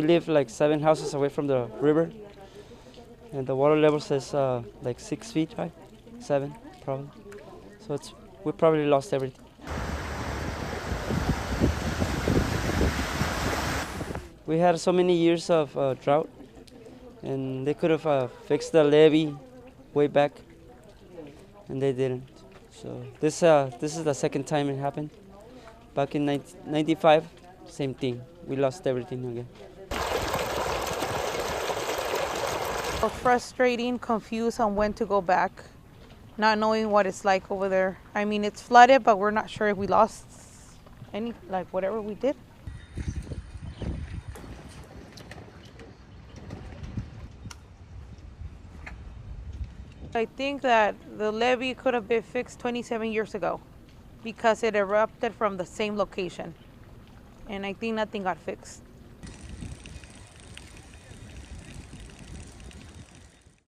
we live like 7 houses away from the river, and the water level says like 6 feet high, 7 probably. So we probably lost everything. We had so many years of drought, and they could have fixed the levee way back, and they didn't. So this is the second time it happened. Back in 1995, same thing. We lost everything again. Frustrating, confused on when to go back, not knowing what it's like over there. I mean, it's flooded, but we're not sure if we lost any, like whatever we did. I think that the levee could have been fixed 27 years ago because it erupted from the same location. And I think nothing got fixed.